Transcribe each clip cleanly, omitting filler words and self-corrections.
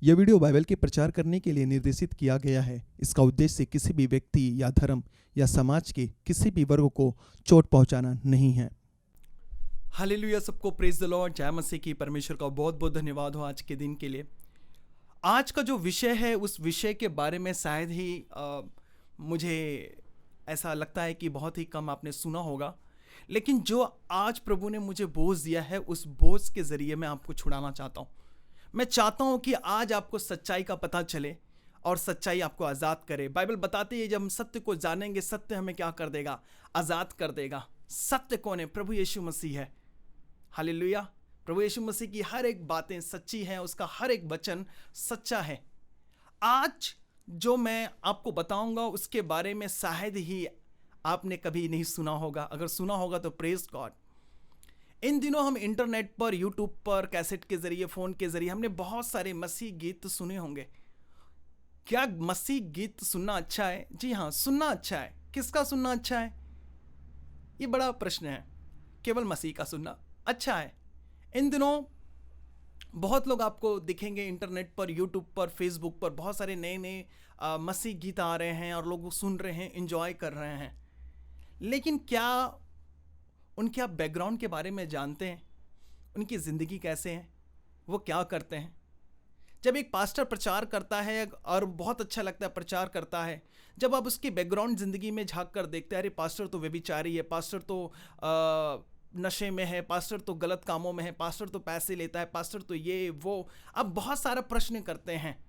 यह video Bible के प्रचार करने के लिए निर्देशित किया गया है। इसका उद्देश्य किसी भी व्यक्ति या धर्म या समाज के किसी भी वर्ग को चोट पहुंचाना नहीं है। हालेलुया, सबको प्रेज द लॉर्ड। जय मसीह की। परमेश्वर का बहुत बहुत धन्यवाद हो आज के दिन के लिए। आज का जो विषय है उस विषय के बारे में शायद ही मुझे ऐसा लगता है कि बहुत ही कम आपने सुना होगा, लेकिन जो आज प्रभु ने मुझे बोझ दिया है उस बोझ के ज़रिए मैं आपको छुड़ाना चाहता हूँ। मैं चाहता हूँ कि आज आपको सच्चाई का पता चले और सच्चाई आपको आज़ाद करे। बाइबल बताती है जब हम सत्य को जानेंगे, सत्य हमें क्या कर देगा? आज़ाद कर देगा। सत्य कौन है? प्रभु यीशु मसीह है। हालेलुया। प्रभु यीशु मसीह की हर एक बातें सच्ची हैं, उसका हर एक वचन सच्चा है। आज जो मैं आपको बताऊंगा उसके बारे में शायद ही आपने कभी नहीं सुना होगा। अगर सुना होगा तो प्रेज गॉड। इन दिनों हम इंटरनेट पर, यूट्यूब पर, कैसेट के जरिए, फ़ोन के जरिए हमने बहुत सारे मसीह गीत सुने होंगे। क्या मसीह गीत सुनना अच्छा है? जी हाँ, सुनना अच्छा है। किसका सुनना अच्छा है? ये बड़ा प्रश्न है। केवल मसीह का सुनना अच्छा है। इन दिनों बहुत लोग आपको दिखेंगे इंटरनेट पर, यूट्यूब पर, फेसबुक पर बहुत सारे नए नए मसीह गीत आ रहे हैं और लोग सुन रहे हैं, एंजॉय कर रहे हैं। लेकिन क्या उनके आप बैकग्राउंड के बारे में जानते हैं? उनकी ज़िंदगी कैसे है? वो क्या करते हैं? जब एक पास्टर प्रचार करता है और बहुत अच्छा लगता है, प्रचार करता है, जब आप उसकी बैकग्राउंड ज़िंदगी में झांक कर देखते हैं, अरे पास्टर तो व्यभिचारी है, पास्टर तो नशे में है, पास्टर तो गलत कामों में है, पास्टर तो पैसे लेता है, पास्टर तो ये वो, आप बहुत सारा प्रश्न करते हैं।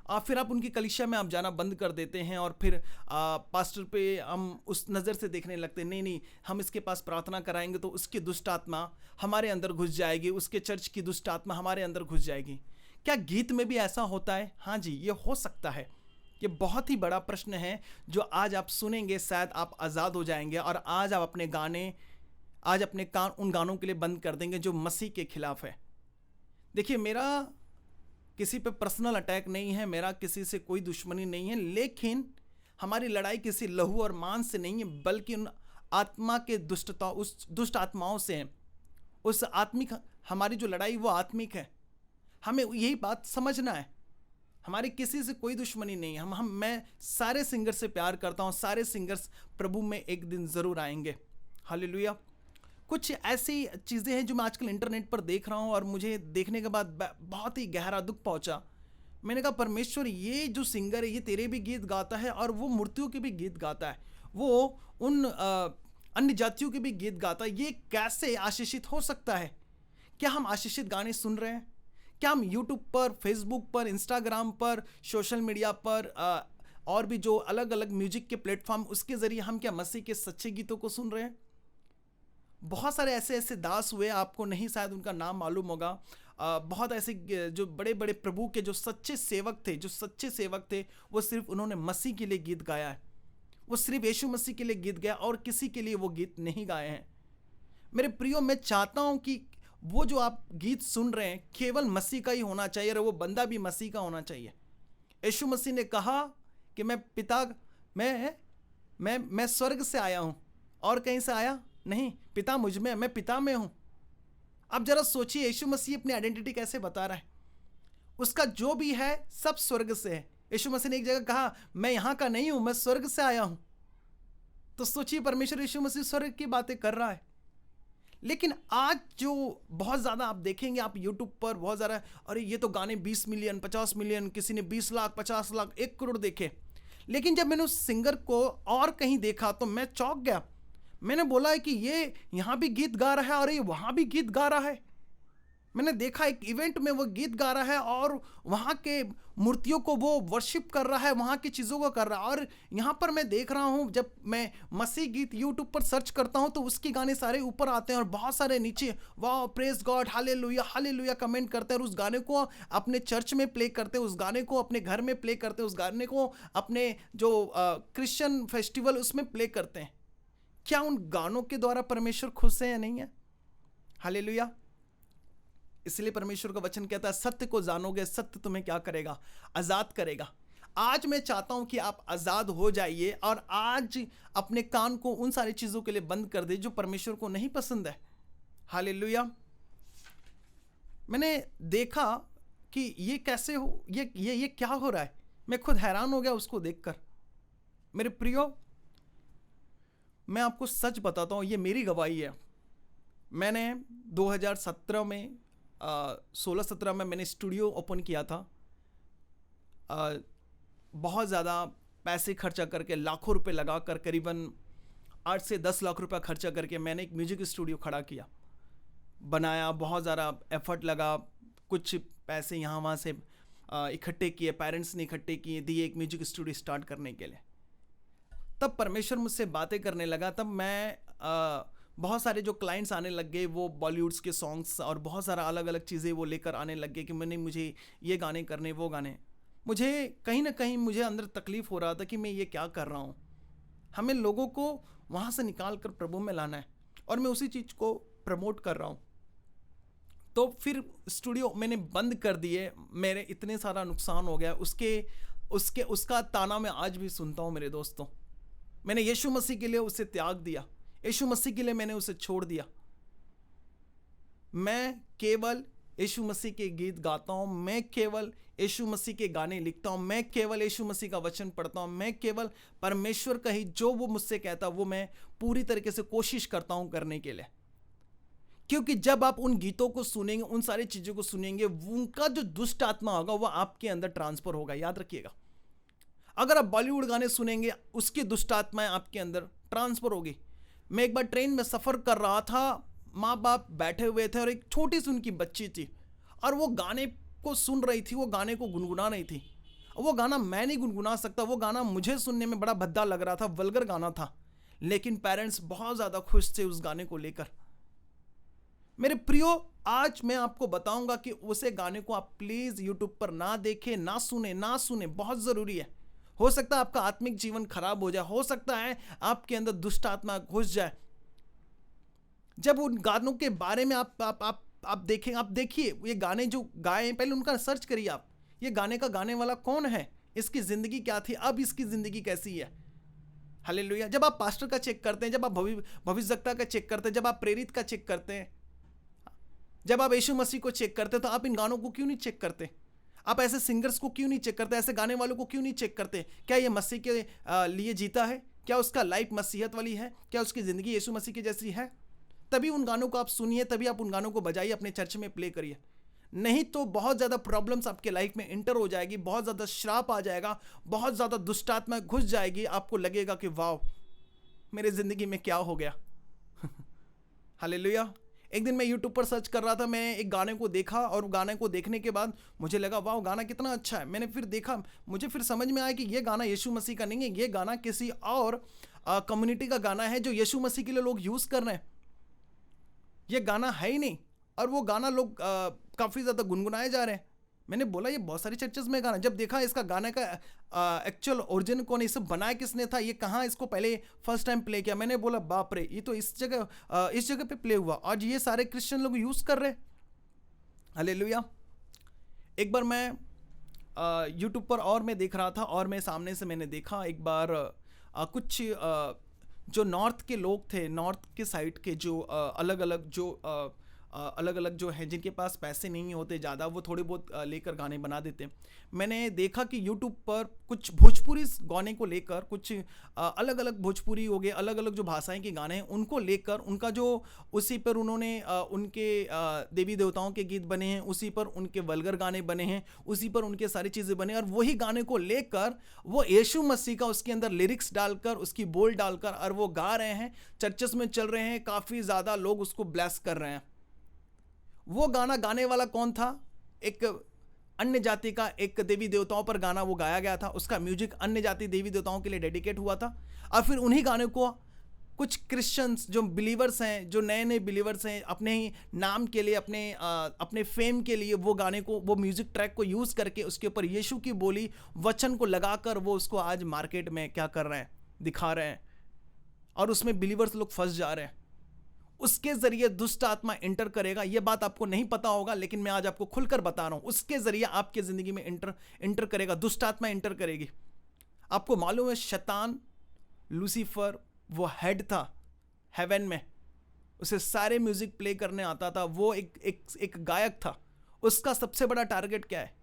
और फिर आप उनकी कलीसिया में आप जाना बंद कर देते हैं और फिर पास्टर पे हम उस नज़र से देखने लगते हैं, नहीं, हम इसके पास प्रार्थना कराएंगे तो उसकी दुष्ट आत्मा हमारे अंदर घुस जाएगी, उसके चर्च की दुष्ट आत्मा हमारे अंदर घुस जाएगी। क्या गीत में भी ऐसा होता है? हाँ जी, ये हो सकता है। ये बहुत ही बड़ा प्रश्न है जो आज आप सुनेंगे, शायद आप आज़ाद हो जाएंगे और आज आप अपने कान उन गानों के लिए बंद कर देंगे जो मसीह के खिलाफ है। देखिए, मेरा किसी पे पर्सनल अटैक नहीं है, मेरा किसी से कोई दुश्मनी नहीं है, लेकिन हमारी लड़ाई किसी लहू और मांस से नहीं है, बल्कि उन आत्मा के उस दुष्ट आत्माओं से है। उस आत्मिक, हमारी जो लड़ाई वो आत्मिक है। हमें यही बात समझना है। हमारी किसी से कोई दुश्मनी नहीं है। मैं सारे सिंगर से प्यार करता हूँ। सारे सिंगर्स प्रभु में एक दिन ज़रूर आएंगे। हालेलुया। कुछ ऐसी चीज़ें हैं जो मैं आजकल इंटरनेट पर देख रहा हूँ और मुझे देखने के बाद बहुत ही गहरा दुख पहुँचा। मैंने कहा, परमेश्वर, ये जो सिंगर है ये तेरे भी गीत गाता है और वो मूर्तियों के भी गीत गाता है, वो उन अन्य जातियों के भी गीत गाता है। ये कैसे आशीषित हो सकता है? क्या हम आशीषित गाने सुन रहे हैं? क्या हम यूट्यूब पर, फेसबुक पर, इंस्टाग्राम पर, सोशल मीडिया पर और भी जो अलग अलग म्यूजिक के प्लेटफॉर्म, उसके ज़रिए हम क्या मसीह के सच्चे गीतों को सुन रहे हैं? बहुत सारे ऐसे दास हुए, आपको नहीं शायद उनका नाम मालूम होगा। बहुत ऐसे जो बड़े बड़े प्रभु के जो सच्चे सेवक थे, वो सिर्फ उन्होंने मसीह के लिए गीत गाया है। वो सिर्फ यीशु मसीह के लिए गीत गाया और किसी के लिए वो गीत नहीं गाए हैं। मेरे प्रियो, मैं चाहता हूँ कि वो जो आप गीत सुन रहे हैं केवल मसीह का ही होना चाहिए और वो बंदा भी मसीह का होना चाहिए। यीशु मसीह ने कहा कि मैं स्वर्ग से आया हूँ और कहीं से आया नहीं, पिता मुझ में, मैं पिता में हूं। अब जरा सोचिए, यीशु मसीह अपनी आइडेंटिटी कैसे बता रहा है? उसका जो भी है सब स्वर्ग से है। यीशु मसीह ने एक जगह कहा, मैं यहां का नहीं हूं, मैं स्वर्ग से आया हूं। तो सोचिए, परमेश्वर यीशु मसीह स्वर्ग की बातें कर रहा है। लेकिन आज जो बहुत ज़्यादा आप देखेंगे, आप यूट्यूब पर बहुत ज़्यादा, अरे ये तो गाने 20 मिलियन, 50 मिलियन, किसी ने 20 लाख, 50 लाख, 1 करोड़ देखे। लेकिन जब मैंने उस सिंगर को और कहीं देखा तो मैं चौंक गया। मैंने बोला है कि ये यहाँ भी गीत गा रहा है और ये वहाँ भी गीत गा रहा है। मैंने देखा एक इवेंट में वो गीत गा रहा है और वहाँ के मूर्तियों को वो वर्शिप कर रहा है, वहाँ की चीज़ों को कर रहा है। और यहाँ पर मैं देख रहा हूँ, जब मैं मसीह गीत यूट्यूब पर सर्च करता हूँ तो उसके गाने सारे ऊपर आते हैं और बहुत सारे नीचे वाह, praise God, hallelujah, hallelujah comment करते हैं और उस गाने को अपने चर्च में प्ले करते हैं, उस गाने को अपने घर में प्ले करते हैं, उस गाने को अपने जो क्रिश्चियन फेस्टिवल उसमें प्ले करते हैं। क्या उन गानों के द्वारा परमेश्वर खुश है या नहीं है? हालेलुया। इसलिए परमेश्वर का वचन कहता है, सत्य को जानोगे, सत्य तुम्हें क्या करेगा? आज़ाद करेगा। आज मैं चाहता हूं कि आप आज़ाद हो जाइए और आज अपने कान को उन सारी चीज़ों के लिए बंद कर दे जो परमेश्वर को नहीं पसंद है। हालेलुया। मैंने देखा कि ये कैसे हो, ये क्या हो रहा है। मैं खुद हैरान हो गया उसको देखकर। मेरे प्रियो, मैं आपको सच बताता हूँ, ये मेरी गवाही है। मैंने 2017 में 16-17 में मैंने स्टूडियो ओपन किया था। बहुत ज़्यादा पैसे खर्चा करके, लाखों रुपए लगा कर, करीबन 8 से 10 लाख रुपया खर्चा करके मैंने एक म्यूजिक स्टूडियो खड़ा किया, बनाया। बहुत ज़्यादा एफर्ट लगा, कुछ पैसे यहाँ वहाँ से इकट्ठे किए, पेरेंट्स ने इकट्ठे किए, दिए एक म्यूजिक स्टूडियो स्टार्ट करने के लिए। तब परमेश्वर मुझसे बातें करने लगा। तब मैं बहुत सारे जो क्लाइंट्स आने लग गए, वो बॉलीवुड्स के सॉन्ग्स और बहुत सारा अलग अलग चीज़ें वो लेकर आने लग गए कि मुझे ये गाने करने, वो गाने। मुझे कहीं ना कहीं मुझे अंदर तकलीफ़ हो रहा था कि मैं ये क्या कर रहा हूँ। हमें लोगों को वहाँ से निकाल कर प्रभु में लाना है, और मैं उसी चीज़ को प्रमोट कर रहा हूँ। तो फिर स्टूडियो मैंने बंद कर दिए। मेरे इतने सारा नुकसान हो गया, उसका ताना मैं आज भी सुनता हूँ। मेरे दोस्तों, मैंने यीशु मसीह के लिए उसे त्याग दिया, यीशु मसीह के लिए मैंने उसे छोड़ दिया। मैं केवल यीशु मसीह के गीत गाता हूँ, मैं केवल यीशु मसीह के गाने लिखता हूँ, मैं केवल यीशु मसीह का वचन पढ़ता हूँ, मैं केवल परमेश्वर का ही जो वो मुझसे कहता वो मैं पूरी तरीके से कोशिश करता हूँ करने के लिए। क्योंकि जब आप उन गीतों को सुनेंगे, उन सारी चीज़ों को सुनेंगे, उनका जो दुष्ट आत्मा होगा वो आपके अंदर ट्रांसफर होगा। याद रखिएगा, अगर आप बॉलीवुड गाने सुनेंगे, उसकी दुष्ट आत्माएं आपके अंदर ट्रांसफर होगी। मैं एक बार ट्रेन में सफ़र कर रहा था, माँ बाप बैठे हुए थे और एक छोटी सी उनकी बच्ची थी, और वो गाने को सुन रही थी, वो गाने को गुनगुना रही थी। वो गाना मैं नहीं गुनगुना सकता, वो गाना मुझे सुनने में बड़ा भद्दा लग रहा था, वल्गर गाना था, लेकिन पेरेंट्स बहुत ज़्यादा खुश थे उस गाने को लेकर। मेरे प्रियो, आज मैं आपको बताऊंगा कि उसे गाने को आप प्लीज़ यूट्यूब पर ना देखें, ना सुने, बहुत ज़रूरी है। हो सकता है आपका आत्मिक जीवन खराब हो जाए, हो सकता है आपके अंदर दुष्ट आत्मा घुस जाए। जब उन गानों के बारे में आप देखिए, ये गाने जो गाए हैं, पहले उनका सर्च करिए आप, ये गाने का गाने वाला कौन है, इसकी ज़िंदगी क्या थी, अब इसकी ज़िंदगी कैसी है। हालेलुया। जब आप पास्टर का चेक करते हैं, जब आप भविष्यवक्ता का चेक करते हैं, जब आप प्रेरित का चेक करते हैं, जब आप यीशु मसीह को चेक करते हैं, तो आप इन गानों को क्यों नहीं चेक करते? आप ऐसे सिंगर्स को क्यों नहीं चेक करते? ऐसे गाने वालों को क्यों नहीं चेक करते? क्या ये मसीह के लिए जीता है? क्या उसका लाइफ मसीहत वाली है? क्या उसकी ज़िंदगी यीशु मसीह की जैसी है? तभी उन गानों को आप सुनिए, तभी आप उन गानों को बजाइए, अपने चर्च में प्ले करिए। नहीं तो बहुत ज़्यादा प्रॉब्लम्स आपके लाइफ में इंटर हो जाएगी, बहुत ज़्यादा श्राप आ जाएगा, बहुत ज़्यादा दुष्टात्मा घुस जाएगी। आपको लगेगा कि वाह, मेरे ज़िंदगी में क्या हो गया। हालेलुया। एक दिन मैं यूट्यूब पर सर्च कर रहा था, मैं एक गाने को देखा, और गाने को देखने के बाद मुझे लगा वाह, गाना कितना अच्छा है। मैंने फिर देखा, मुझे फिर समझ में आया कि ये गाना यीशु मसीह का नहीं है, ये गाना किसी और कम्युनिटी का गाना है जो यीशु मसीह के लिए लोग यूज़ कर रहे हैं। ये गाना है ही नहीं, और वो गाना लोग काफ़ी ज़्यादा गुनगुनाए जा रहे हैं। मैंने बोला ये बहुत सारी चर्चेस में गाना, जब देखा इसका गाने का एक्चुअल ओरिजिन कौन है, इसे बनाया किसने था, ये कहाँ इसको पहले फर्स्ट टाइम प्ले किया, मैंने बोला बाप रे, ये तो इस जगह पे प्ले हुआ, आज ये सारे क्रिश्चियन लोग यूज़ कर रहे। हालेलुया। एक बार मैं यूट्यूब पर और मैं देख रहा था, और मैं सामने से मैंने देखा एक बार कुछ जो नॉर्थ के लोग थे, नॉर्थ के साइड के जो अलग अलग जो हैं, जिनके पास पैसे नहीं होते ज़्यादा, वो थोड़े बहुत लेकर गाने बना देते हैं। मैंने देखा कि यूट्यूब पर कुछ भोजपुरी गाने को लेकर, कुछ अलग अलग भोजपुरी हो गए, अलग अलग जो भाषाएं के गाने हैं उनको लेकर, उनका जो उसी पर उन्होंने उनके देवी देवताओं के गीत बने हैं, उसी पर उनके वल्गर गाने बने हैं, उसी पर उनके सारी चीज़ें बने, और वही गाने को लेकर वो यीशु मसीह का उसके अंदर लिरिक्स डालकर, उसकी बोल डालकर, और वो गा रहे हैं, चर्चेस में चल रहे हैं, काफ़ी ज़्यादा लोग उसको ब्लेस कर रहे हैं। वो गाना गाने वाला कौन था? एक अन्य जाति का एक देवी देवताओं पर गाना वो गाया गया था, उसका म्यूजिक अन्य जाति देवी देवताओं के लिए डेडिकेट हुआ था। और फिर उन्हीं गाने को कुछ क्रिश्चियंस जो बिलीवर्स हैं, जो नए नए बिलीवर्स हैं, अपने ही नाम के लिए, अपने फेम के लिए वो गाने को, वो म्यूजिक ट्रैक को यूज़ करके उसके ऊपर यीशु की बोली वचन को लगाकर वो उसको आज मार्केट में क्या कर रहे हैं, दिखा रहे हैं, और उसमें बिलीवर्स लोग फंस जा रहे हैं। उसके जरिए दुष्ट आत्मा एंटर करेगा। यह बात आपको नहीं पता होगा, लेकिन मैं आज आपको खुलकर बता रहा हूं, उसके जरिए आपके जिंदगी में एंटर करेगा, दुष्ट आत्मा एंटर करेगी। आपको मालूम है, शैतान लूसीफर वो हेड था हेवन में, उसे सारे म्यूजिक प्ले करने आता था, वो एक गायक था, उसका सबसे बड़ा टारगेट क्या है?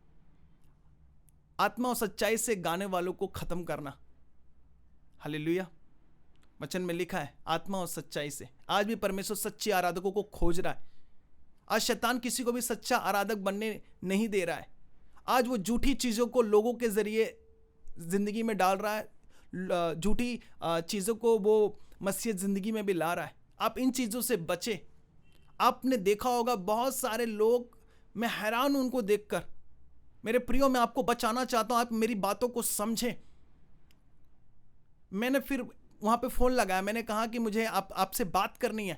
आत्मा और सच्चाई से गाने वालों को खत्म करना। हालेलुया। वचन में लिखा है आत्मा और सच्चाई से। आज भी परमेश्वर सच्चे आराधकों को खोज रहा है। आज शैतान किसी को भी सच्चा आराधक बनने नहीं दे रहा है। आज वो झूठी चीज़ों को लोगों के जरिए जिंदगी में डाल रहा है, झूठी चीज़ों को वो मसीह जिंदगी में भी ला रहा है। आप इन चीज़ों से बचे। आपने देखा होगा बहुत सारे लोग, मैं हैरान हूं उनको देखकर। मेरे प्रियो, मैं आपको बचाना चाहता हूं, आप मेरी बातों को समझें। मैंने फिर वहां पे फ़ोन लगाया, मैंने कहा कि मुझे आपसे बात करनी है।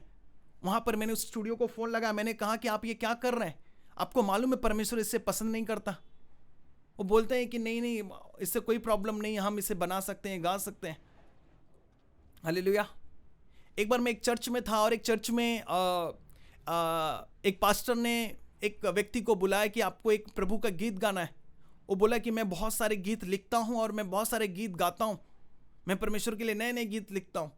वहां पर मैंने उस स्टूडियो को फ़ोन लगाया, मैंने कहा कि आप ये क्या कर रहे हैं? आपको मालूम है परमेश्वर इससे पसंद नहीं करता। वो बोलते हैं कि नहीं, इससे कोई प्रॉब्लम नहीं है, हम इसे बना सकते हैं, गा सकते हैं। हालेलुया। एक बार मैं एक चर्च में था और एक चर्च में एक पास्टर ने एक व्यक्ति को बुलाया कि आपको एक प्रभु का गीत गाना है। वो बोला कि मैं बहुत सारे गीत लिखता हूँ और मैं बहुत सारे गीत गाता हूँ, मैं परमेश्वर के लिए नए नए गीत लिखता हूँ।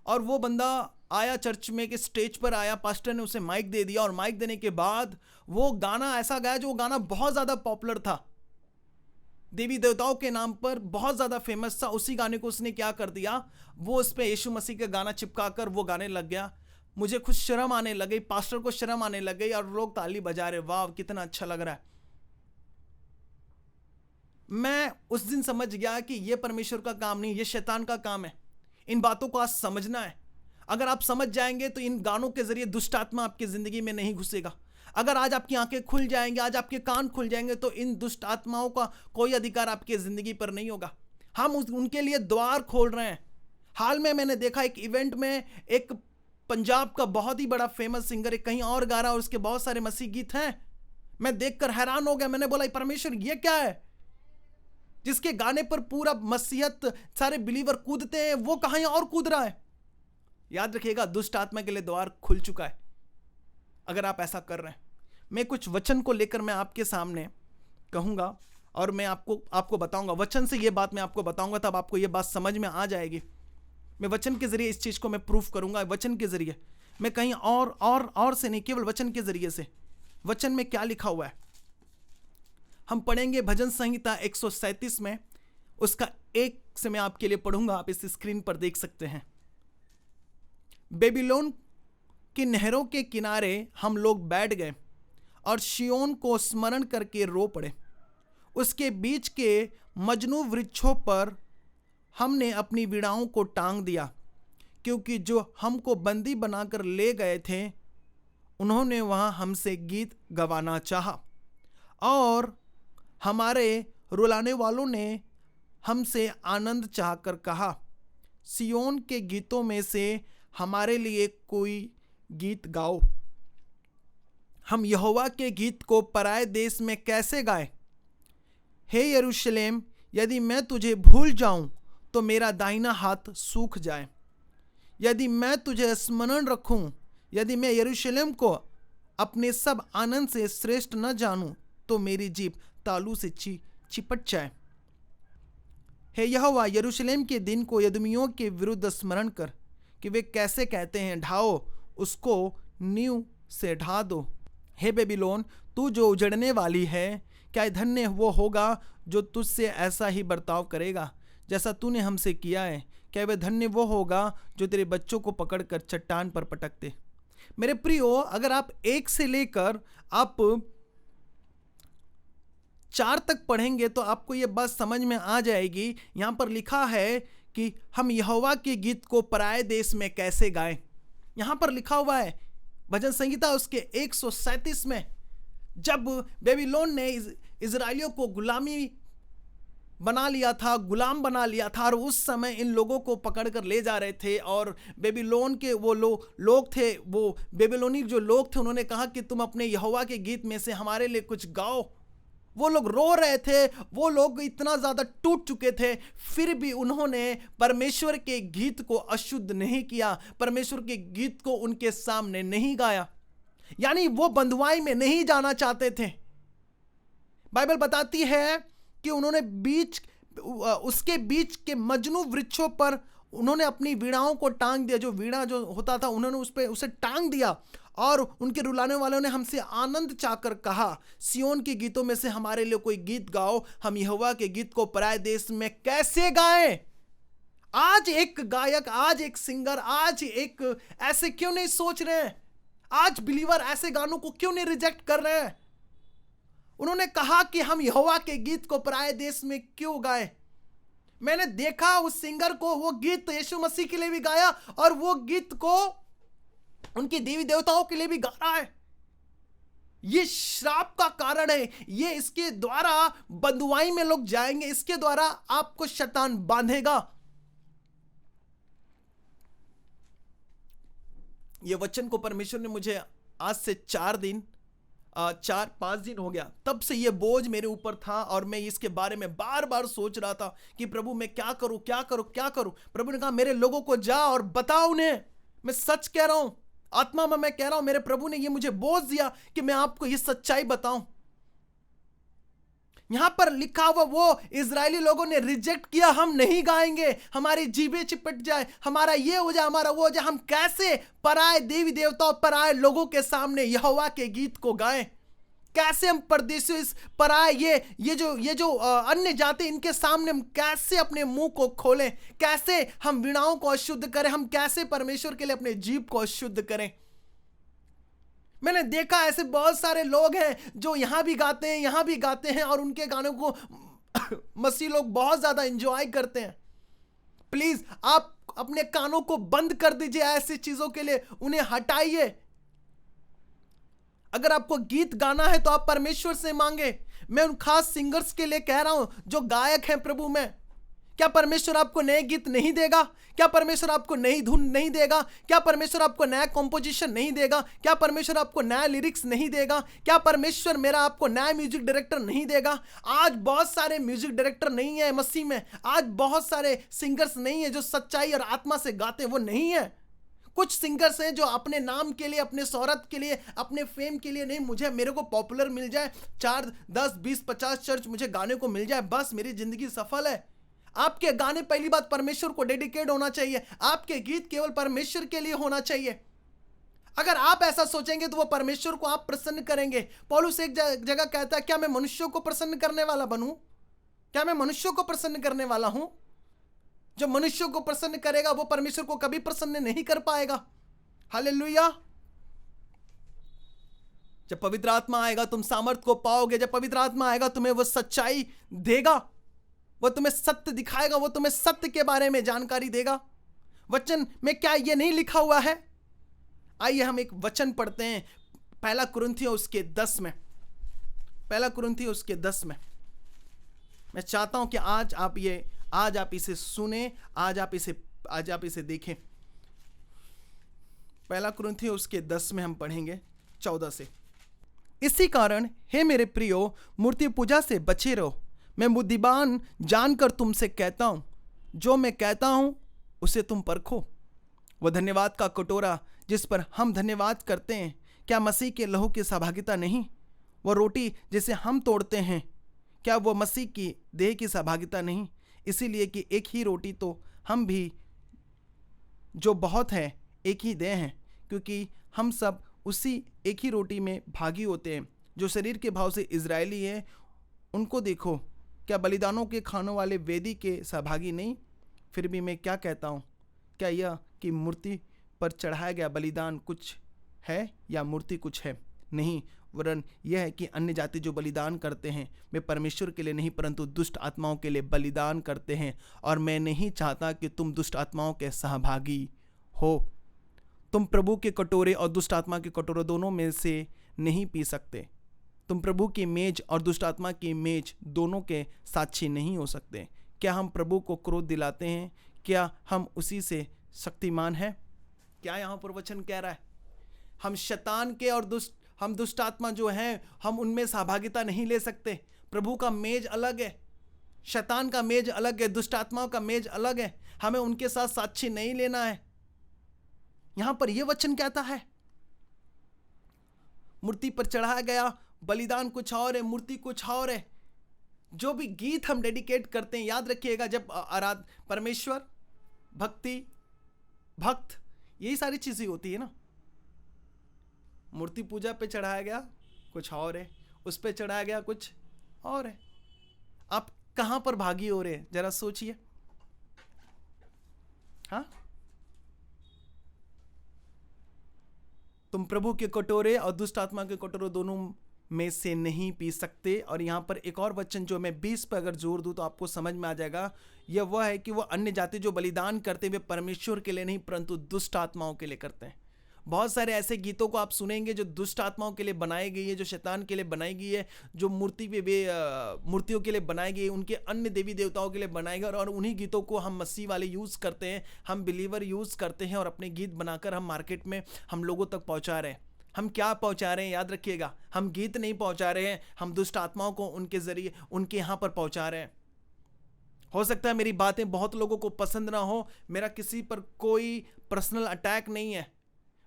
और वो बंदा आया चर्च में, कि स्टेज पर आया, पास्टर ने उसे माइक दे दिया और माइक देने के बाद वो गाना ऐसा गाया जो गाना बहुत ज़्यादा पॉपुलर था, देवी देवताओं के नाम पर बहुत ज़्यादा फेमस था। उसी गाने को उसने क्या कर दिया, वो उस पर यीशु मसीह का गाना चिपका कर वो गाने लग गया। मुझे खुद शर्म आने लग गई, पास्टर को शर्म आने लग गई और लोग ताली बजा रहे, वाह कितना अच्छा लग रहा है। मैं उस दिन समझ गया कि ये परमेश्वर का काम नहीं, ये शैतान का काम है। इन बातों को आज समझना है। अगर आप समझ जाएंगे तो इन गानों के जरिए दुष्ट आत्मा आपकी जिंदगी में नहीं घुसेगा। अगर आज आपकी आंखें खुल जाएंगे, आज आपके कान खुल जाएंगे, तो इन दुष्ट आत्माओं का कोई अधिकार आपकी जिंदगी पर नहीं होगा। हम उनके लिए द्वार खोल रहे हैं। हाल में मैंने देखा एक इवेंट में एक पंजाब का बहुत ही बड़ा फेमस सिंगर कहीं और गा रहा है और उसके बहुत सारे मसीह गीत हैं। मैं देखकर हैरान हो गया। मैंने बोला परमेश्वर ये क्या है? जिसके गाने पर पूरा मसीहत सारे बिलीवर कूदते हैं, वो कहीं और कूद रहा है। याद रखिएगा, दुष्ट आत्मा के लिए द्वार खुल चुका है अगर आप ऐसा कर रहे हैं। मैं कुछ वचन को लेकर मैं आपके सामने कहूंगा और मैं आपको बताऊंगा। वचन से ये बात मैं आपको बताऊंगा, तब आपको ये बात समझ में आ जाएगी। मैं वचन के जरिए इस चीज को मैं प्रूफ करूंगा। वचन के जरिए मैं कहीं और से नहीं, केवल वचन के जरिए से। वचन में क्या लिखा हुआ है हम पढ़ेंगे। भजन संहिता 137 में उसका 1 से मैं आपके लिए पढ़ूंगा, आप इस स्क्रीन पर देख सकते हैं। बेबीलोन की नहरों के किनारे हम लोग बैठ गए और शियोन को स्मरण करके रो पड़े। उसके बीच के मजनू वृक्षों पर हमने अपनी वीणाओं को टांग दिया, क्योंकि जो हमको बंदी बनाकर ले गए थे उन्होंने वहां हमसे गीत गवाना चाहा और हमारे रुलाने वालों ने हमसे आनंद चाहकर कहा, सियोन के गीतों में से हमारे लिए कोई गीत गाओ। हम यहोवा के गीत को पराए देश में कैसे गाएं? हे यरूशलेम, यदि मैं तुझे भूल जाऊं तो मेरा दाहिना हाथ सूख जाए। यदि मैं तुझे स्मरण रखूं, यदि मैं यरूशलेम को अपने सब आनंद से श्रेष्ठ न जानूं, तो मेरी जीभ तालू से चिपट जाए। हे यहोवा, यरूशलेम के दिन को यदुमियों के विरुद्ध स्मरण कर कि वे कैसे कहते हैं, ढाओ उसको, नींव से ढा दो। हे बेबीलोन, तू जो उजड़ने वाली है, क्या धन्य वो होगा जो तुझसे ऐसा ही बर्ताव करेगा जैसा तूने हमसे किया है। क्या वह धन्य वो होगा जो तेरे बच्चों को पकड़कर चट्टान पर पटक दे। मेरे प्रियो, अगर आप 1 से लेकर आप 4 तक पढ़ेंगे तो आपको यह बात समझ में आ जाएगी। यहां पर लिखा है कि हम यहोवा के गीत को पराए देश में कैसे गाएं। यहां पर लिखा हुआ है भजन संहिता उसके 137 में, जब बेबीलोन ने इजराइलियों को गुलामी बना लिया था, गुलाम बना लिया था, और उस समय इन लोगों को पकड़कर ले जा रहे थे। और बेबीलोन के वो लोग थे, वो बेबीलोनी जो लोग थे, उन्होंने कहा कि तुम अपने यहोवा के गीत में से हमारे लिए कुछ गाओ। वो लोग रो रहे थे, वो लोग इतना ज़्यादा टूट चुके थे, फिर भी उन्होंने परमेश्वर के गीत को अशुद्ध नहीं किया, परमेश्वर के गीत को उनके सामने नहीं गाया। यानी वो बंधुआई में नहीं जाना चाहते थे। बाइबल बताती है कि उन्होंने उसके बीच के मजनू वृक्षों पर उन्होंने अपनी वीणाओं को टांग दिया। जो वीणा जो होता था, उन्होंने उसे टांग दिया और उनके रुलाने वालों ने हमसे आनंद चाहकर कहा, सियोन के गीतों में से हमारे लिए कोई गीत गाओ, हम यहोवा के गीत को पराए देश में कैसे गाएं। आज एक गायक, आज एक सिंगर, आज एक ऐसे क्यों नहीं सोच रहे हैं? आज बिलीवर ऐसे गानों को क्यों नहीं रिजेक्ट कर रहे हैं? उन्होंने कहा कि हम यहोवा के गीत को पराए देश में क्यों गाएं। मैंने देखा उस सिंगर को, वो गीत यीशु मसीह के लिए भी गाया और वो गीत को उनके देवी देवताओं के लिए भी गा रहा है। ये श्राप का कारण है। ये इसके द्वारा बंधुआई में लोग जाएंगे, इसके द्वारा आपको शैतान बांधेगा। ये वचन को परमेश्वर ने मुझे आज से 4-5 दिन हो गया, तब से ये बोझ मेरे ऊपर था और मैं इसके बारे में बार बार सोच रहा था कि प्रभु मैं क्या करूं, क्या करूं, क्या करूं। प्रभु ने कहा मेरे लोगों को जा और बता उन्हें। मैं सच कह रहा हूं, आत्मा में मैं कह रहा हूं, मेरे प्रभु ने ये मुझे बोझ दिया कि मैं आपको ये सच्चाई बताऊं। यहां पर लिखा हुआ वो इजरायली लोगों ने रिजेक्ट किया, हम नहीं गाएंगे, हमारी जीभें चिपट जाए, हमारा ये हो जाए, हमारा वो हो जाए। हम कैसे पराए देवी देवताओं, पराए लोगों के सामने यहोवा के गीत को गाएं? कैसे हम परदेशियों, इस पराए ये जो अन्य जाति, इनके सामने हम कैसे अपने मुंह को खोलें? कैसे हम वीणाओं को अशुद्ध करें? हम कैसे परमेश्वर के लिए अपने जीभ को अशुद्ध करें? मैंने देखा ऐसे बहुत सारे लोग हैं जो यहां भी गाते हैं, यहां भी गाते हैं और उनके गानों को मसीह लोग बहुत ज्यादा एंजॉय करते हैं। प्लीज आप अपने कानों को बंद कर दीजिए ऐसी चीजों के लिए, उन्हें हटाइए। अगर आपको गीत गाना है तो आप परमेश्वर से मांगे। मैं उन खास सिंगर्स के लिए कह रहा हूं जो गायक हैं प्रभु में। क्या परमेश्वर आपको नए गीत नहीं देगा? क्या परमेश्वर आपको नई धुन नहीं देगा? क्या परमेश्वर आपको नया कॉम्पोजिशन नहीं देगा? क्या परमेश्वर आपको नया लिरिक्स नहीं देगा? क्या परमेश्वर मेरा आपको नया म्यूजिक डायरेक्टर नहीं देगा? आज बहुत सारे म्यूजिक डायरेक्टर नहीं है मसीह में। आज बहुत सारे सिंगर्स नहीं है जो सच्चाई और आत्मा से गाते, वो नहीं है। कुछ सिंगर्स हैं जो अपने नाम के लिए, अपने शोहरत के लिए, अपने फेम के लिए नहीं, मेरे को पॉपुलर मिल जाए, 4, 10, 20, 50 चर्च मुझे गाने को मिल जाए, बस मेरी जिंदगी सफल है। आपके गाने पहली बात परमेश्वर को डेडिकेट होना चाहिए। आपके गीत केवल परमेश्वर के लिए होना चाहिए। अगर आप ऐसा सोचेंगे तो वो परमेश्वर को आप प्रसन्न करेंगे। पौलुस एक जगह कहता है, क्या मैं मनुष्यों को प्रसन्न करने वाला बनूं? क्या मैं मनुष्यों को प्रसन्न करने वाला हूं? जो मनुष्यों को प्रसन्न करेगा वो परमेश्वर को कभी प्रसन्न नहीं कर पाएगा। हालेलुया। जब पवित्र आत्मा आएगा तुम सामर्थ को पाओगे। जब पवित्र आत्मा आएगा तुम्हें वो सच्चाई देगा, वो तुम्हें सत्य दिखाएगा, वो तुम्हें सत्य के बारे में जानकारी देगा। वचन में क्या ये नहीं लिखा हुआ है? आइए हम एक वचन पढ़ते हैं, 1 कुरिन्थियों उसके 10 में। 1 कुरिन्थियों उसके 10 में। मैं चाहता हूं कि आज आप इसे सुने, आज आप इसे देखें। 1 कुरिन्थियों उसके 10 में हम पढ़ेंगे 14 से। इसी कारण हे मेरे प्रियो, मूर्ति पूजा से बचे रहो। मैं बुद्धिमान जानकर तुमसे कहता हूं, जो मैं कहता हूं उसे तुम परखो। वह धन्यवाद का कटोरा जिस पर हम धन्यवाद करते हैं, क्या मसीह के लहू की सहभागिता नहीं? वह रोटी जिसे हम तोड़ते हैं, क्या वो मसीह की देह की सहभागिता नहीं? इसीलिए कि एक ही रोटी तो हम भी जो बहुत है एक ही देह हैं, क्योंकि हम सब उसी एक ही रोटी में भागी होते हैं। जो शरीर के भाव से इजरायली है उनको देखो, क्या बलिदानों के खानों वाले वेदी के सहभागी नहीं? फिर भी मैं क्या कहता हूँ, क्या यह कि मूर्ति पर चढ़ाया गया बलिदान कुछ है या मूर्ति कुछ है? नहीं, वरन यह है कि अन्य जाति जो बलिदान करते हैं वे परमेश्वर के लिए नहीं परंतु दुष्ट आत्माओं के लिए बलिदान करते हैं। और मैं नहीं चाहता कि तुम दुष्ट आत्माओं के सहभागी हो। तुम प्रभु के कटोरे और दुष्ट आत्मा के कटोरे दोनों में से नहीं पी सकते। तुम प्रभु की मेज और दुष्ट आत्मा की मेज दोनों के साक्षी नहीं हो सकते। क्या हम प्रभु को क्रोध दिलाते हैं? क्या हम उसी से शक्तिमान हैं? क्या यहाँ पर वचन कह रहा है? हम शैतान के और हम दुष्ट आत्मा जो हैं, हम उनमें सहभागिता नहीं ले सकते। प्रभु का मेज अलग है, शैतान का मेज अलग है, दुष्ट आत्माओं का मेज अलग है। हमें उनके साथ साक्षी नहीं लेना है। यहां पर यह वचन कहता है, मूर्ति पर चढ़ाया गया बलिदान कुछ और है, मूर्ति कुछ और है। जो भी गीत हम डेडिकेट करते हैं, याद रखिएगा, जब परमेश्वर, भक्ति, भक्त, यही सारी चीजें होती है ना। मूर्ति पूजा पे चढ़ाया गया कुछ और है, उस पे चढ़ाया गया कुछ और है। आप कहां पर भागी हो रहे हैं, जरा सोचिए। हाँ, तुम प्रभु के कटोरे और दुष्ट आत्मा के कटोरे दोनों में से नहीं पी सकते। और यहां पर एक और वचन जो मैं 20 पर अगर जोर दूं तो आपको समझ में आ जाएगा। यह वह है कि वो अन्य जाति जो बलिदान करते वे परमेश्वर के लिए नहीं परंतु दुष्ट आत्माओं के लिए करते हैं। बहुत सारे ऐसे गीतों को आप सुनेंगे जो दुष्ट आत्माओं के लिए बनाई गई है, जो शैतान के लिए बनाई गई है, जो मूर्तियों के लिए बनाई गई है, उनके अन्य देवी देवताओं के लिए बनाई गई। और उन्हीं गीतों को हम मसीह वाले यूज़ करते हैं, हम बिलीवर यूज़ करते हैं और अपने गीत बनाकर हम मार्केट में हम लोगों तक पहुंचा रहे हैं। हम क्या पहुंचा रहे हैं, याद रखिएगा, हम गीत नहीं पहुंचा रहे हैं, हम दुष्ट आत्माओं को उनके जरिए उनके यहाँ पर पहुंचा रहे हैं। हो सकता है मेरी बातें बहुत लोगों को पसंद ना हो, मेरा किसी पर कोई पर्सनल अटैक नहीं है,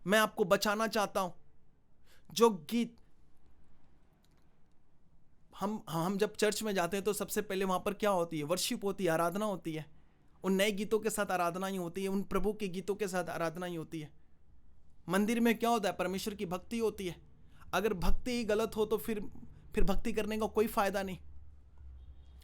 मैं आपको बचाना चाहता हूं। जो गीत हम जब चर्च में जाते हैं तो सबसे पहले वहां पर क्या होती है, वर्शिप होती है, आराधना होती है। उन नए गीतों के साथ आराधना ही होती है, उन प्रभु के गीतों के साथ आराधना ही होती है। मंदिर में क्या होता है, परमेश्वर की भक्ति होती है। अगर भक्ति ही गलत हो तो फिर भक्ति करने का कोई फायदा नहीं।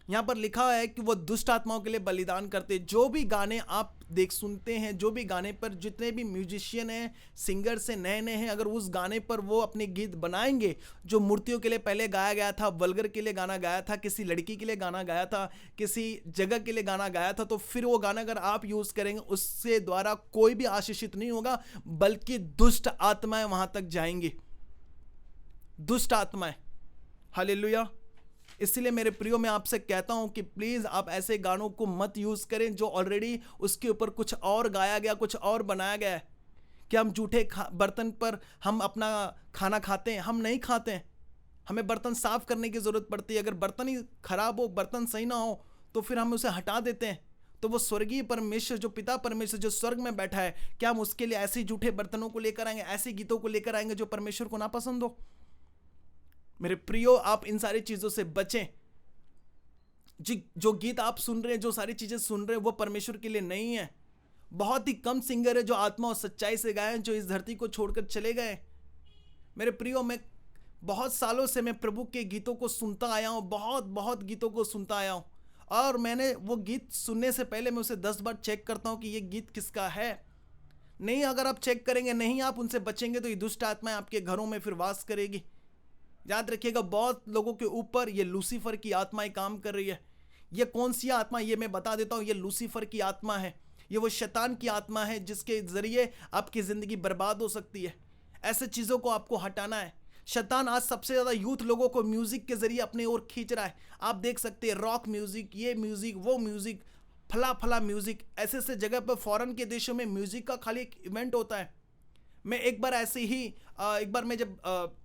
यहां पर लिखा है कि वो दुष्ट आत्माओं के लिए बलिदान करते। जो भी गाने आप सुनते हैं, जो भी गाने पर जितने भी म्यूजिशियन हैं, सिंगर्स हैं, नए नए हैं, अगर उस गाने पर वो अपने गीत बनाएंगे जो मूर्तियों के लिए पहले गाया गया था, वल्गर के लिए गाना गाया था, किसी लड़की के लिए गाना गाया था, किसी जगह के लिए गाना गाया था, तो फिर वो गाना अगर आप यूज करेंगे उससे द्वारा कोई भी आशीषित नहीं होगा, बल्कि दुष्ट आत्माएं वहां तक जाएंगी, दुष्ट आत्माएं। हालेलुया। इसलिए मेरे प्रियो, मैं आपसे कहता हूं कि प्लीज आप ऐसे गानों को मत यूज करें जो ऑलरेडी उसके ऊपर कुछ और गाया गया, कुछ और बनाया गया है। कि हम जूठे बर्तन पर हम अपना खाना खाते हैं? हम नहीं खाते हैं। हमें बर्तन साफ करने की जरूरत पड़ती है। अगर बर्तन ही खराब हो, बर्तन सही ना हो, तो फिर हम उसे हटा देते हैं। तो वो स्वर्गीय परमेश्वर, जो पिता परमेश्वर जो स्वर्ग में बैठा है, क्या हम उसके लिए ऐसे जूठे बर्तनों को लेकर आएंगे, ऐसे गीतों को लेकर आएंगे जो परमेश्वर को ना पसंद हो? मेरे प्रियो, आप इन सारी चीजों से बचें। जो गीत आप सुन रहे हैं, जो सारी चीजें सुन रहे हैं, वो परमेश्वर के लिए नहीं है। बहुत ही कम सिंगर है जो आत्मा और सच्चाई से गाए, जो इस धरती को छोड़कर चले गए। मेरे प्रियो, मैं बहुत सालों से मैं प्रभु के गीतों को सुनता आया हूं, बहुत गीतों को सुनता आया हूं। और मैंने वो गीत सुनने से पहले मैं उसे 10 बार चेक करता हूं कि ये गीत किसका है। नहीं, अगर आप चेक करेंगे, नहीं आप उनसे बचेंगे, तो ये दुष्ट आत्माएं आपके घरों में फिर वास करेगी। याद रखिएगा, बहुत लोगों के ऊपर ये लूसीफर की आत्माएं काम कर रही है। ये कौन सी आत्मा, ये मैं बता देता हूं। ये लूसीफर की आत्मा है। ये वो शैतान की आत्मा है जिसके जरिए आपकी जिंदगी बर्बाद हो सकती है। ऐसे चीजों को आपको हटाना है। शैतान आज सबसे ज्यादा यूथ लोगों को म्यूजिक के जरिए अपने ओर खींच रहा है। आप देख सकते हैं, रॉक म्यूजिक, ये म्यूजिक, वो म्यूजिक, फला म्यूजिक। ऐसे ऐसे जगह पर फॉरेन के देशों में म्यूजिक का खाली एक इवेंट होता है। मैं एक बार ऐसे ही मैं जब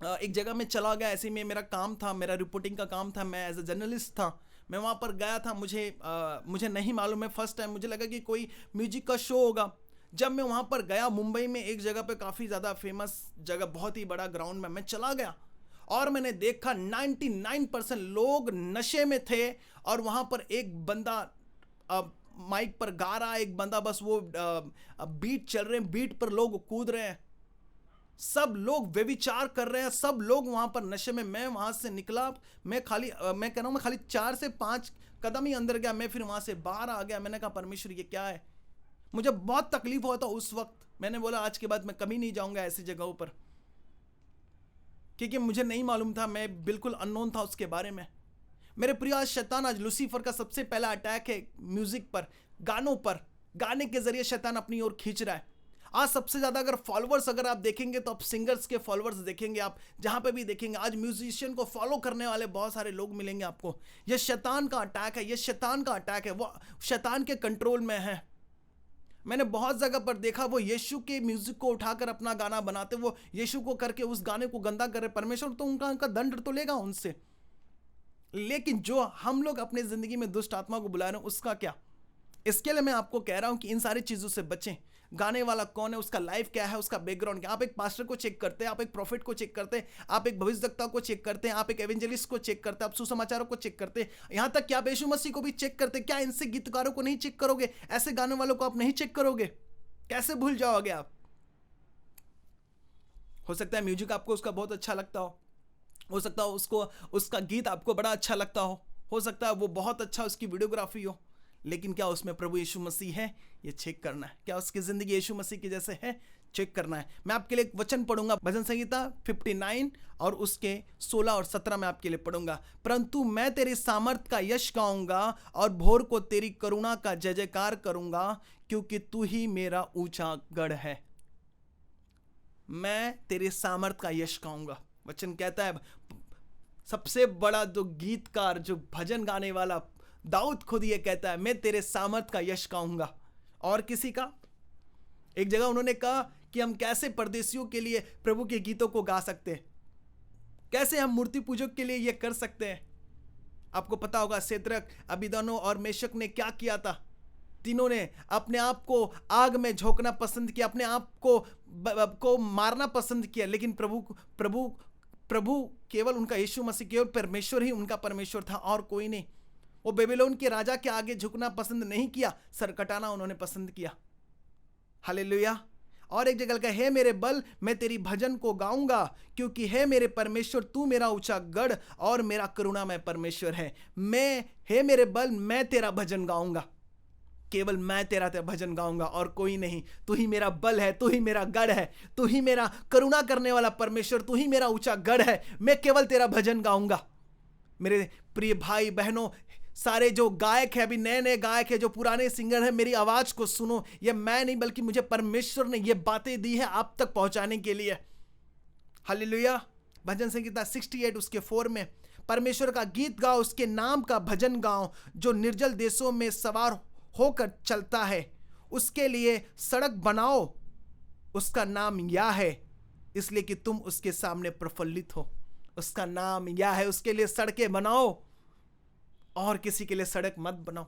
एक जगह में चला गया, ऐसे में मेरा काम था, मेरा रिपोर्टिंग का काम था, मैं एज ए जर्नलिस्ट था। मैं वहाँ पर गया था, मुझे नहीं मालूम है, फर्स्ट टाइम मुझे लगा कि कोई म्यूजिक का शो होगा। जब मैं वहाँ पर गया, मुंबई में एक जगह पे काफ़ी ज़्यादा फेमस जगह, बहुत ही बड़ा ग्राउंड में मैं चला गया और मैंने देखा 99% लोग नशे में थे। और वहाँ पर एक बंदा माइक पर गा रहा है, एक बंदा बस वो बीट चल रहे हैं, बीट पर लोग कूद रहे हैं, सब लोग व्यभिचार कर रहे हैं, सब लोग वहां पर नशे में। मैं वहां से निकला, मैं कह रहा हूं, मैं खाली 4 से 5 कदम ही अंदर गया, मैं फिर वहां से बाहर आ गया। मैंने कहा, परमेश्वर ये क्या है? मुझे बहुत तकलीफ हुआ था उस वक्त। मैंने बोला, आज के बाद मैं कभी नहीं जाऊंगा ऐसी जगहों पर, क्योंकि मुझे नहीं मालूम था, मैं बिल्कुल अननोन था उसके बारे में। मेरे प्रिय, आज शैतान, आज लूसीफर का सबसे पहला अटैक है म्यूजिक पर, गानों पर। गाने के जरिए शैतान अपनी ओर खींच रहा है। आज सबसे ज्यादा अगर फॉलोअर्स अगर आप देखेंगे तो आप सिंगर्स के फॉलोअर्स देखेंगे, आप जहां पे भी देखेंगे, आज म्यूजिशियन को फॉलो करने वाले बहुत सारे लोग मिलेंगे आपको। यह शैतान का अटैक है, यह शैतान का अटैक है, वो शैतान के कंट्रोल में है। मैंने बहुत जगह पर देखा, वो यीशु के म्यूजिक को उठाकर अपना गाना बनाते, वो यीशु को करके उस गाने को गंदा कर रहे। परमेश्वर तो उनका दंड तो लेगा उनसे, लेकिन जो हम लोग अपने जिंदगी में दुष्ट आत्मा को बुला रहे हैं, उसका क्या? इसके लिए मैं आपको कह रहा हूं कि इन सारी चीजों से बचें। गाने वाला कौन है, उसका लाइफ क्या है, उसका बैकग्राउंड क्या। आप एक पास्टर को चेक करते हैं, आप एक प्रॉफिट को चेक करते हैं, आप एक भविष्यवक्ता को चेक करते हैं, आप एक एवेंजलिस्ट को चेक करते हैं, आप सुसमाचारों को चेक करते हैं, यहां तक कि आप यीशु मसीह को भी चेक करते हैं। क्या इनसे गीतकारों को नहीं चेक करोगे? ऐसे गाने वालों को आप नहीं चेक करोगे? कैसे भूल जाओगे आप? हो सकता है म्यूजिक आपको उसका बहुत अच्छा लगता हो सकता है उसको उसका गीत आपको बड़ा अच्छा लगता हो सकता है वो बहुत अच्छा उसकी वीडियोग्राफी हो, लेकिन क्या उसमें प्रभु यीशु मसीह है, ये चेक करना है। क्या उसकी ज़िंदगी यीशु मसीह की जैसे है, चेक करना है। मैं आपके लिए एक वचन पढ़ूंगा, भजन संहिता 59 और उसके 16 और 17 में आपके लिए पढ़ूंगा। परंतु मैं तेरी सामर्थ का यश गाऊंगा और भोर को तेरी करुणा का जय जयकार करूंगा, क्योंकि तू ही मेरा ऊंचा गढ़ है। मैं तेरे सामर्थ का यश गाऊंगा। वचन कहता है सबसे बड़ा जो गीतकार, जो भजन गाने वाला दाऊद खुद ये कहता है, मैं तेरे सामर्थ का यश गाऊंगा। और किसी का एक जगह उन्होंने कहा कि हम कैसे परदेशियों के लिए प्रभु के गीतों को गा सकते हैं, कैसे हम मूर्ति पूजक के लिए ये कर सकते हैं। आपको पता होगा शेद्रक, अबीदनो और मेशक ने क्या किया था। तीनों ने अपने आप को आग में झोंकना पसंद किया, अपने आप को मारना पसंद किया, लेकिन प्रभु केवल उनका यीशु मसीह, केवल परमेश्वर ही उनका परमेश्वर था और कोई नहीं। वो बेबीलोन के राजा के आगे झुकना पसंद नहीं किया, सर कटाना उन्होंने पसंद किया। हालेलुया। और एक जगह का, हे मेरे बल, मैं तेरी भजन को गाऊंगा, क्योंकि हे मेरे परमेश्वर, तू मेरा ऊंचा गढ़ और मेरा करुणामय परमेश्वर है। हे मेरे बल, मैं तेरा भजन गाऊंगा, केवल मैं तेरा भजन गाऊंगा और कोई नहीं। तू ही मेरा बल है, तू ही मेरा गढ़ है, तू ही मेरा करुणा करने वाला परमेश्वर, तू ही मेरा ऊंचा गढ़ है। मैं केवल तेरा भजन गाऊंगा। मेरे प्रिय भाई बहनों, सारे जो गायक है, अभी नए नए गायक है, जो पुराने सिंगर है, मेरी आवाज को सुनो। ये मैं नहीं, बल्कि मुझे परमेश्वर ने ये बातें दी है आप तक पहुंचाने के लिए। हालेलुया। भजन संहिता 68 उसके 4 में, परमेश्वर का गीत गाओ, उसके नाम का भजन गाओ, जो निर्जल देशों में सवार होकर चलता है। उसके लिए सड़क बनाओ, उसका नाम यह है, इसलिए कि तुम उसके सामने प्रफुल्लित हो। उसका नाम यह है, उसके लिए सड़कें बनाओ और किसी के लिए सड़क मत बनाओ,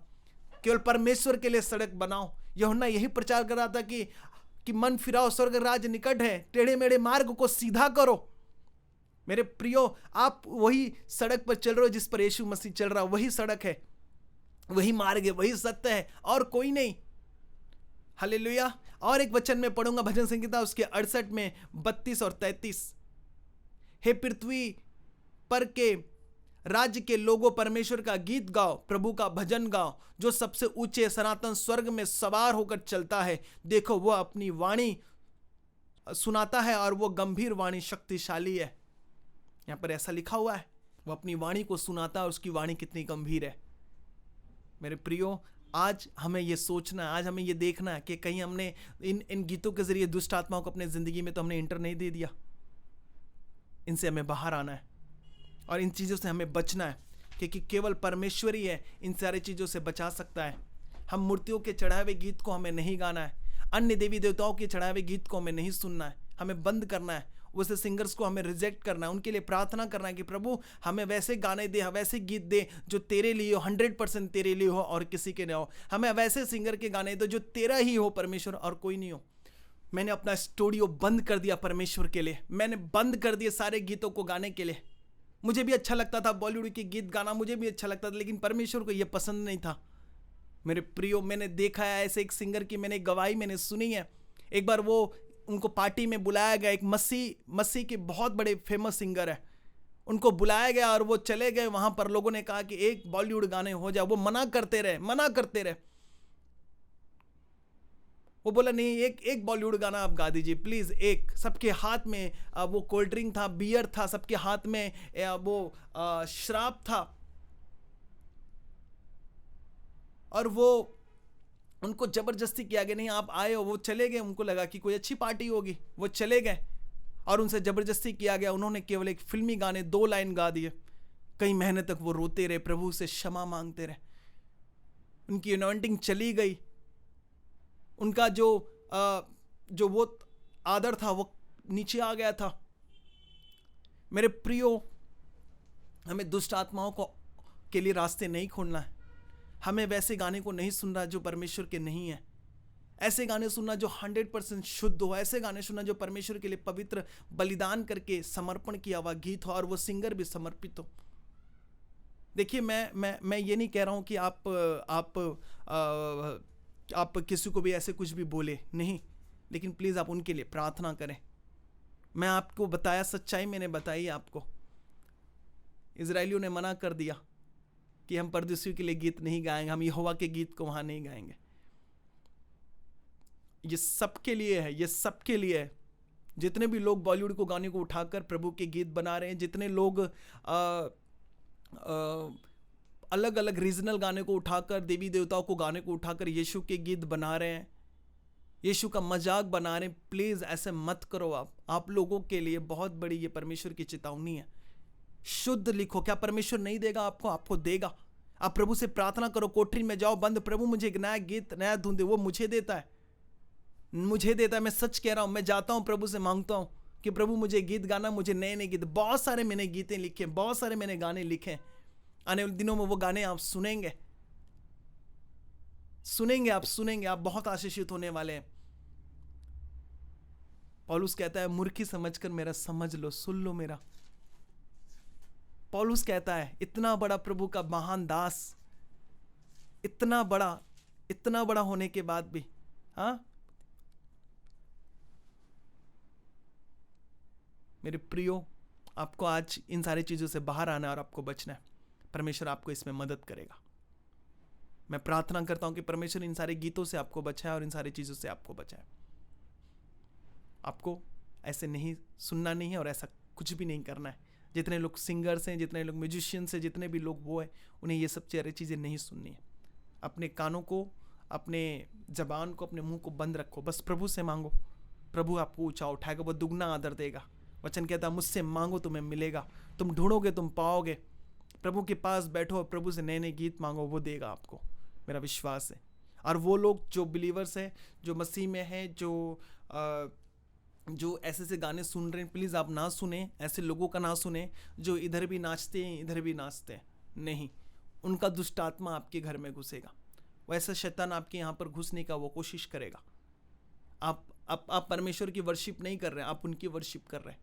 केवल परमेश्वर के लिए सड़क बनाओ। यूहन्ना यही प्रचार कर रहा था कि मन फिराओ, स्वर्ग राज निकट है, टेढ़े मेढ़े मार्ग को सीधा करो। मेरे प्रियो, आप वही सड़क पर चल रहे हो जिस पर यीशु मसीह चल रहा है। वही सड़क है, वही मार्ग है, वही सत्य है और कोई नहीं। हालेलुया। और एक वचन में पढ़ूंगा, भजन संहिता उसके 68 में 32 और 33। हे पृथ्वी पर के राज्य के लोगों, परमेश्वर का गीत गाओ, प्रभु का भजन गाओ, जो सबसे ऊंचे सनातन स्वर्ग में सवार होकर चलता है। देखो वह अपनी वाणी सुनाता है और वो गंभीर वाणी शक्तिशाली है। यहां पर ऐसा लिखा हुआ है, वो अपनी वाणी को सुनाता है और उसकी वाणी कितनी गंभीर है। मेरे प्रियो, आज हमें ये सोचना है, आज हमें ये देखना है कि कहीं हमने इन गीतों के जरिए दुष्ट आत्माओं को अपने जिंदगी में तो हमने इंटर नहीं दे दिया। इनसे हमें बाहर आना है और इन चीज़ों से हमें बचना है, क्योंकि केवल परमेश्वर ही है इन सारी चीज़ों से बचा सकता है। हम मूर्तियों के चढ़ाए हुए गीत को हमें नहीं गाना है, अन्य देवी देवताओं के चढ़ाए हुए गीत को हमें नहीं सुनना है, हमें बंद करना है। वैसे सिंगर्स को हमें रिजेक्ट करना है, उनके लिए प्रार्थना करना है कि प्रभु हमें वैसे गाने दे, वैसे गीत दे जो तेरे लिए हो, 100% तेरे लिए हो और किसी के न हो। हमें वैसे सिंगर के गाने दो जो तेरा ही हो परमेश्वर, और कोई नहीं हो। मैंने अपना स्टूडियो बंद कर दिया परमेश्वर के लिए, मैंने बंद कर दिए सारे गीतों को गाने के लिए। मुझे भी अच्छा लगता था बॉलीवुड के गीत गाना, मुझे भी अच्छा लगता था, लेकिन परमेश्वर को यह पसंद नहीं था। मेरे प्रियो, मैंने देखा है ऐसे एक सिंगर की मैंने गवाही मैंने सुनी है। एक बार वो उनको पार्टी में बुलाया गया, एक मसीह के बहुत बड़े फेमस सिंगर है, उनको बुलाया गया और वो चले गए। वहां पर लोगों ने कहा कि एक बॉलीवुड गाने हो जाए, वो मना करते रहे। वो बोला नहीं, एक बॉलीवुड गाना आप गा दीजिए प्लीज, एक। सबके हाथ में वो कोल्ड ड्रिंक था, बियर था, सबके हाथ में वो शराब था, और वो उनको जबरदस्ती किया गया, नहीं आप आए हो। वो चले गए, उनको लगा कि कोई अच्छी पार्टी होगी, वो चले गए और उनसे जबरदस्ती किया गया। उन्होंने केवल एक फिल्मी गाने 2 लाइन गा दिए। कई महीने तक वो रोते रहे, प्रभु से क्षमा मांगते रहे। उनकी अनॉइंटिंग चली गई, उनका जो वो आदर था वो नीचे आ गया था। मेरे प्रियो, हमें दुष्ट आत्माओं को के लिए रास्ते नहीं खोलना है। हमें वैसे गाने को नहीं सुनना जो परमेश्वर के नहीं है। ऐसे गाने सुनना जो 100% शुद्ध हो, ऐसे गाने सुनना जो परमेश्वर के लिए पवित्र बलिदान करके समर्पण किया हुआ गीत हो और वो सिंगर भी समर्पित हो। देखिए, मैं ये नहीं कह रहा हूं कि आप किसी को भी ऐसे कुछ भी बोले नहीं, लेकिन प्लीज आप उनके लिए प्रार्थना करें। मैं आपको बताया, सच्चाई मैंने बताई आपको। इजराइलियों ने मना कर दिया कि हम परदेशियों के लिए गीत नहीं गाएंगे, हम यहोवा के गीत को वहां नहीं गाएंगे। ये सबके लिए है, ये सबके लिए है। जितने भी लोग बॉलीवुड को गाने को उठाकर प्रभु के गीत बना रहे हैं, जितने लोग अलग अलग रीजनल गाने को उठाकर, देवी देवताओं को गाने को उठाकर यीशु के गीत बना रहे हैं, यीशु का मजाक बना रहे हैं, प्लीज ऐसे मत करो। आप लोगों के लिए बहुत बड़ी ये परमेश्वर की चेतावनी है। शुद्ध लिखो। क्या परमेश्वर नहीं देगा आपको? आपको देगा। आप प्रभु से प्रार्थना करो, कोठरी में जाओ बंद, प्रभु मुझे एक नया गीत, नया धुन दे। वो मुझे देता है, मुझे देता है। मैं सच कह रहा हूं, मैं जाता हूं प्रभु से मांगता हूं कि प्रभु मुझे गीत गाना, मुझे नए नए गीत। बहुत सारे मैंने गीतें लिखे, बहुत सारे मैंने गाने लिखे। आने वाले दिनों में वो गाने आप सुनेंगे, आप सुनेंगे, आप बहुत आशीषित होने वाले हैं। पौलुस कहता है, मूर्खी समझकर मेरा समझ लो, सुन लो मेरा। पौलुस कहता है, इतना बड़ा प्रभु का महान दास, इतना बड़ा होने के बाद भी, हाँ मेरे प्रियो, आपको आज इन सारी चीजों से बाहर आना है और आपको बचना है। परमेश्वर आपको इसमें मदद करेगा। मैं प्रार्थना करता हूं कि परमेश्वर इन सारे गीतों से आपको बचाए और इन सारी चीजों से आपको बचाए। आपको ऐसे नहीं सुनना नहीं है और ऐसा कुछ भी नहीं करना है। जितने लोग सिंगर्स हैं, जितने लोग म्यूजिशियंस हैं, जितने भी लोग वो है, उन्हें ये सब सारी चीज़ें नहीं सुननी है। अपने कानों को, अपने जबान को, अपने मुंह को बंद रखो। बस प्रभु से मांगो, प्रभु आपको ऊंचा उठाएगा, वो दुगना आदर देगा। वचन कहता है, मुझसे मांगो तुम्हें मिलेगा, तुम ढूंढोगे तुम पाओगे। प्रभु के पास बैठो और प्रभु से नए नए गीत मांगो, वो देगा आपको, मेरा विश्वास है। और वो लोग जो बिलीवर्स हैं, जो मसीह में हैं, जो ऐसे गाने सुन रहे हैं, प्लीज़ आप ना सुने, ऐसे लोगों का ना सुने जो इधर भी नाचते हैं इधर भी नाचते हैं। नहीं, उनका दुष्ट आत्मा आपके घर में घुसेगा। वैसा शैतान आपके यहाँ पर घुसने का वो कोशिश करेगा। आप परमेश्वर की वर्शिप नहीं कर रहे, आप उनकी वर्शिप कर रहे हैं।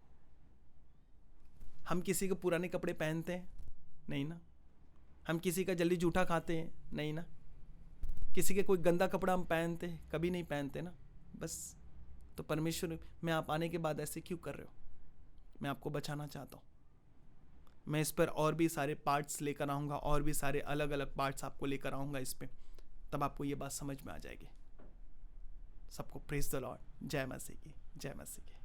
हम किसी के पुराने कपड़े पहनते हैं? नहीं ना। हम किसी का जल्दी जूठा खाते हैं? नहीं ना। किसी के कोई गंदा कपड़ा हम पहनते हैं? कभी नहीं पहनते ना। बस तो परमेश्वर में आप आने के बाद ऐसे क्यों कर रहे हो? मैं आपको बचाना चाहता हूँ। मैं इस पर और भी सारे पार्ट्स लेकर आऊँगा, और भी सारे अलग अलग पार्ट्स आपको लेकर आऊँगा इस पर, तब आपको ये बात समझ में आ जाएगी। सबको प्रेज द लॉर्ड। जय मसीह की, जय मसीह की।